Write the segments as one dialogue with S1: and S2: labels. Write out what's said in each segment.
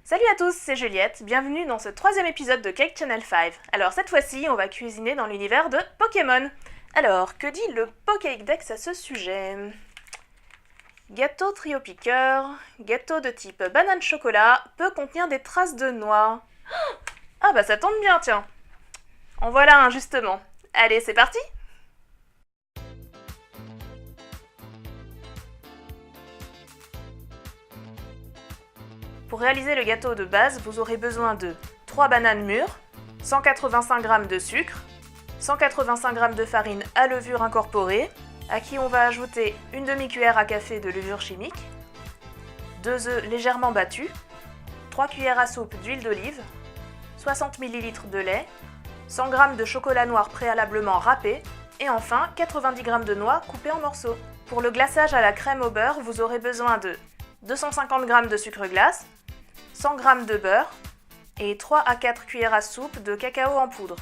S1: Salut à tous, c'est Juliette, bienvenue dans ce troisième épisode de Cake Channel 5. Alors cette fois-ci, on va cuisiner dans l'univers de Pokémon. Alors, que dit le Pokédex à ce sujet? Gâteau trio piqueur, gâteau de type banane chocolat, peut contenir des traces de noix. Ah bah ça tombe bien, tiens. En voilà un justement. Allez, c'est parti! Pour réaliser le gâteau de base, vous aurez besoin de 3 bananes mûres, 185 g de sucre, 185 g de farine à levure incorporée, à qui on va ajouter une demi-cuillère à café de levure chimique, 2 œufs légèrement battus, 3 cuillères à soupe d'huile d'olive, 60 ml de lait, 100 g de chocolat noir préalablement râpé, et enfin 90 g de noix coupées en morceaux. Pour le glaçage à la crème au beurre, vous aurez besoin de 250 g de sucre glace, 100 g de beurre et 3 à 4 cuillères à soupe de cacao en poudre.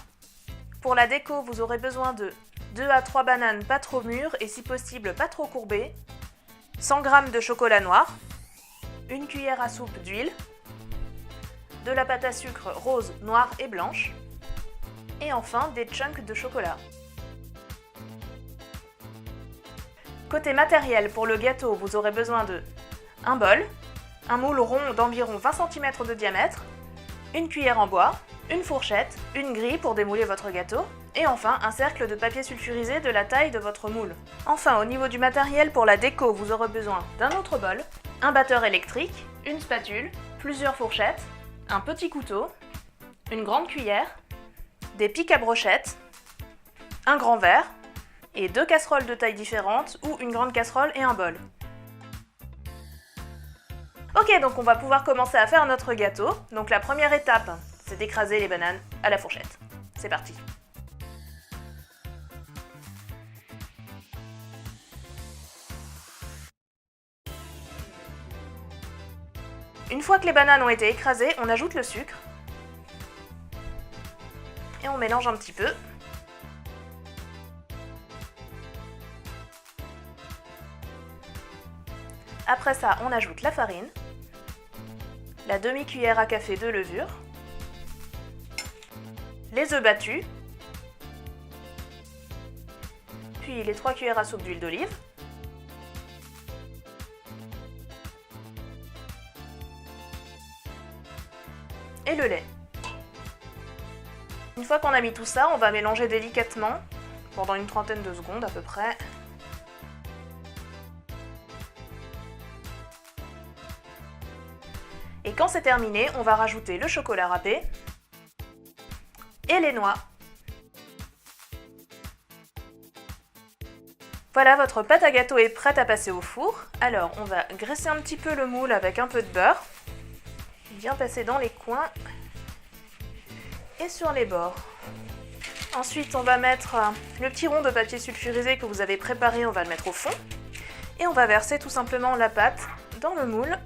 S1: Pour la déco, vous aurez besoin de 2 à 3 bananes pas trop mûres et si possible pas trop courbées, 100 g de chocolat noir, une cuillère à soupe d'huile, de la pâte à sucre rose, noire et blanche, et enfin des chunks de chocolat. Côté matériel, pour le gâteau, vous aurez besoin de un bol, un moule rond d'environ 20 cm de diamètre, une cuillère en bois, une fourchette, une grille pour démouler votre gâteau, et enfin un cercle de papier sulfurisé de la taille de votre moule. Enfin, au niveau du matériel pour la déco, vous aurez besoin d'un autre bol, un batteur électrique, une spatule, plusieurs fourchettes, un petit couteau, une grande cuillère, des pics à brochettes, un grand verre, et 2 casseroles de taille différente ou une grande casserole et un bol. Ok, donc on va pouvoir commencer à faire notre gâteau. Donc la première étape, c'est d'écraser les bananes à la fourchette. C'est parti. Une fois que les bananes ont été écrasées, on ajoute le sucre. Et on mélange un petit peu. Après ça, on ajoute la farine, la demi-cuillère à café de levure, les œufs battus, puis les 3 cuillères à soupe d'huile d'olive, et le lait. Une fois qu'on a mis tout ça, on va mélanger délicatement pendant une trentaine de secondes à peu près. Et quand c'est terminé, on va rajouter le chocolat râpé et les noix. Voilà, votre pâte à gâteau est prête à passer au four. Alors, on va graisser un petit peu le moule avec un peu de beurre, bien passer dans les coins et sur les bords. Ensuite, on va mettre le petit rond de papier sulfurisé que vous avez préparé, on va le mettre au fond. Et on va verser tout simplement la pâte dans le moule.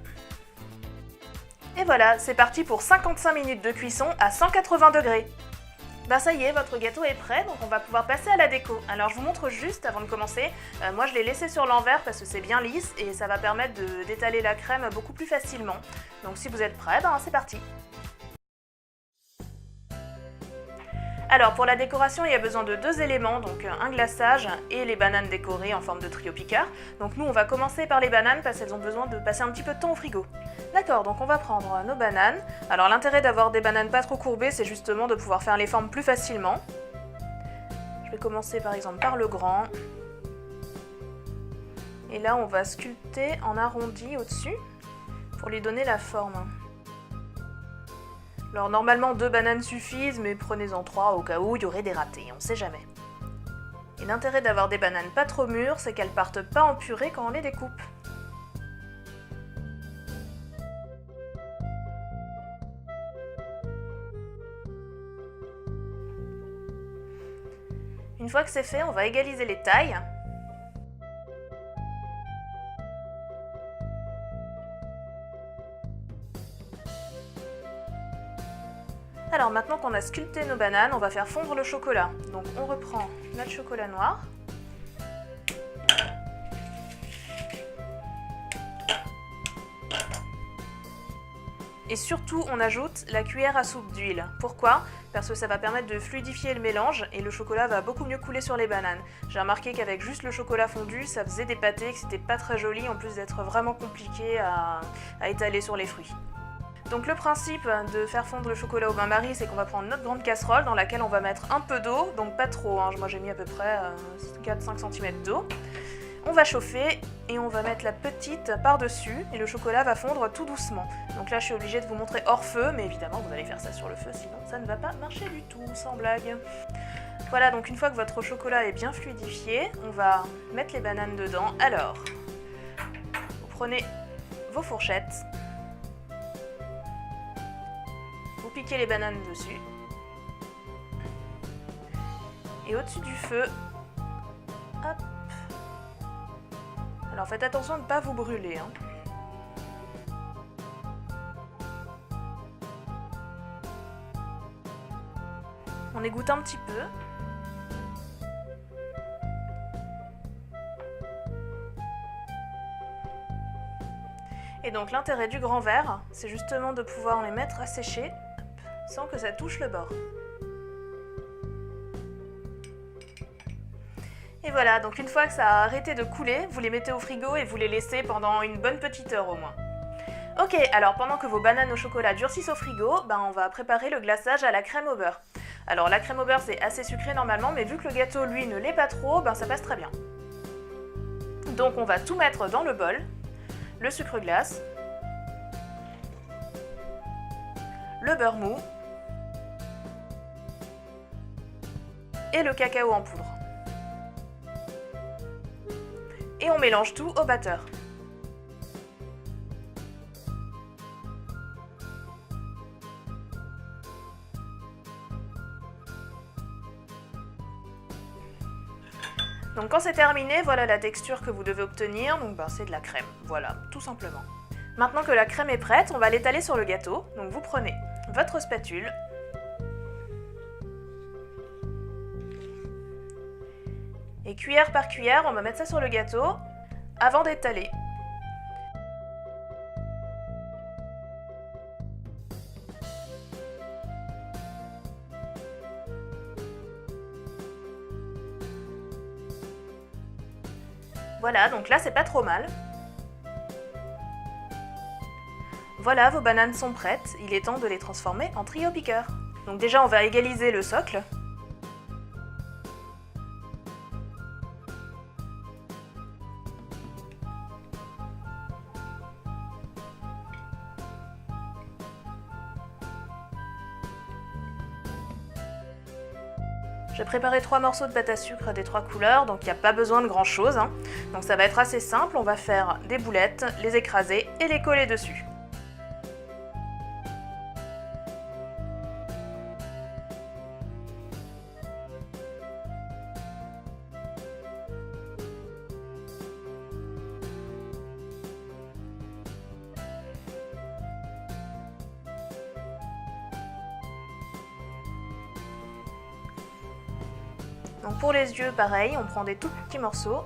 S1: Et voilà, c'est parti pour 55 minutes de cuisson à 180 degrés. Bah ça y est, votre gâteau est prêt, donc on va pouvoir passer à la déco. Alors je vous montre juste avant de commencer, moi je l'ai laissé sur l'envers parce que c'est bien lisse et ça va permettre d'étaler la crème beaucoup plus facilement. Donc si vous êtes prêts, ben c'est parti. Alors pour la décoration, il y a besoin de 2 éléments, donc un glaçage et les bananes décorées en forme de trio piqueur. Donc nous on va commencer par les bananes parce qu'elles ont besoin de passer un petit peu de temps au frigo. D'accord, donc on va prendre nos bananes. Alors l'intérêt d'avoir des bananes pas trop courbées, c'est justement de pouvoir faire les formes plus facilement. Je vais commencer par exemple par le grand. Et là on va sculpter en arrondi au-dessus pour lui donner la forme. Alors normalement 2 bananes suffisent, mais prenez-en 3 au cas où il y aurait des ratés, on sait jamais. Et l'intérêt d'avoir des bananes pas trop mûres, c'est qu'elles partent pas en purée quand on les découpe. Une fois que c'est fait, on va égaliser les tailles. Alors maintenant qu'on a sculpté nos bananes, on va faire fondre le chocolat. Donc on reprend notre chocolat noir. Et surtout, on ajoute la cuillère à soupe d'huile. Pourquoi? Parce que ça va permettre de fluidifier le mélange et le chocolat va beaucoup mieux couler sur les bananes. J'ai remarqué qu'avec juste le chocolat fondu, ça faisait des pâtés, que c'était pas très joli, en plus d'être vraiment compliqué à étaler sur les fruits. Donc le principe de faire fondre le chocolat au bain-marie, c'est qu'on va prendre notre grande casserole dans laquelle on va mettre un peu d'eau, donc pas trop, hein. Moi j'ai mis à peu près 4-5 cm d'eau. On va chauffer et on va mettre la petite par-dessus et le chocolat va fondre tout doucement. Donc là je suis obligée de vous montrer hors feu, mais évidemment vous allez faire ça sur le feu, sinon ça ne va pas marcher du tout, sans blague. Voilà, donc une fois que votre chocolat est bien fluidifié, on va mettre les bananes dedans. Alors, vous prenez vos fourchettes, vous piquez les bananes dessus, et au-dessus du feu, hop. Alors faites attention de ne pas vous brûler, hein. On égoutte un petit peu. Et donc l'intérêt du grand verre, c'est justement de pouvoir les mettre à sécher sans que ça touche le bord. Et voilà, donc une fois que ça a arrêté de couler, vous les mettez au frigo et vous les laissez pendant une bonne petite heure au moins. Ok, alors pendant que vos bananes au chocolat durcissent au frigo, on va préparer le glaçage à la crème au beurre. Alors la crème au beurre c'est assez sucré normalement, mais vu que le gâteau lui ne l'est pas trop, ça passe très bien. Donc on va tout mettre dans le bol, le sucre glace, le beurre mou et le cacao en poudre. Et on mélange tout au batteur. Donc quand c'est terminé, voilà la texture que vous devez obtenir, donc c'est de la crème, voilà, tout simplement. Maintenant que la crème est prête, on va l'étaler sur le gâteau, donc vous prenez votre spatule, et cuillère par cuillère, on va mettre ça sur le gâteau avant d'étaler. Voilà, donc là c'est pas trop mal. Voilà, vos bananes sont prêtes, il est temps de les transformer en trio piqueur. Donc déjà on va égaliser le socle. J'ai préparé 3 morceaux de pâte à sucre des 3 couleurs, donc il n'y a pas besoin de grand chose, hein. Donc ça va être assez simple, on va faire des boulettes, les écraser et les coller dessus. Donc pour les yeux, pareil, on prend des tout petits morceaux.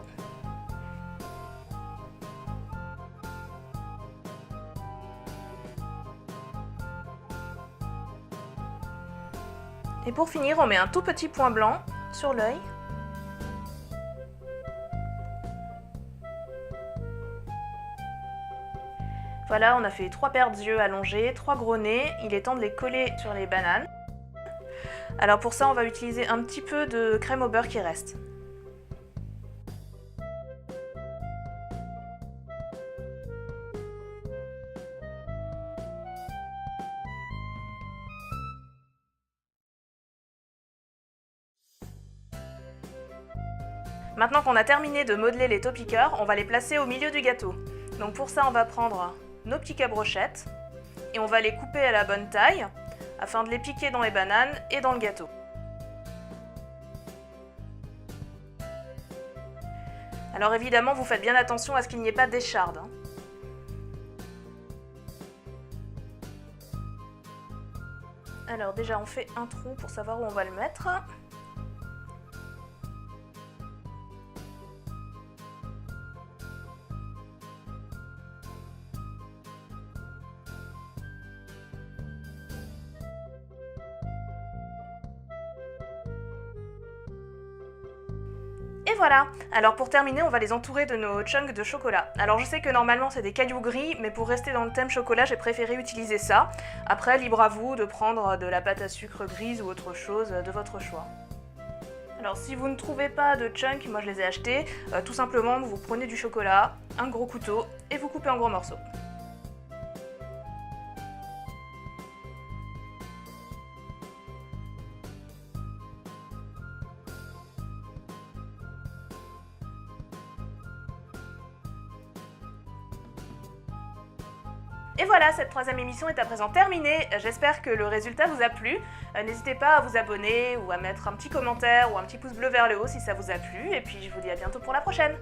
S1: Et pour finir, on met un tout petit point blanc sur l'œil. Voilà, on a fait 3 paires d'yeux allongés, 3 gros nez. Il est temps de les coller sur les bananes. Alors pour ça, on va utiliser un petit peu de crème au beurre qui reste. Maintenant qu'on a terminé de modeler les taupiqueurs, on va les placer au milieu du gâteau. Donc pour ça, on va prendre nos petits cabrochettes et on va les couper à la bonne taille afin de les piquer dans les bananes et dans le gâteau. Alors évidemment, vous faites bien attention à ce qu'il n'y ait pas d'écharde, hein. Alors déjà, on fait un trou pour savoir où on va le mettre. Et voilà. Alors pour terminer, on va les entourer de nos chunks de chocolat. Alors je sais que normalement c'est des cailloux gris, mais pour rester dans le thème chocolat, j'ai préféré utiliser ça. Après, libre à vous de prendre de la pâte à sucre grise ou autre chose de votre choix. Alors si vous ne trouvez pas de chunks, moi je les ai achetés, tout simplement vous prenez du chocolat, un gros couteau et vous coupez en gros morceaux. Et voilà, cette troisième émission est à présent terminée. J'espère que le résultat vous a plu. N'hésitez pas à vous abonner ou à mettre un petit commentaire ou un petit pouce bleu vers le haut si ça vous a plu. Et puis je vous dis à bientôt pour la prochaine.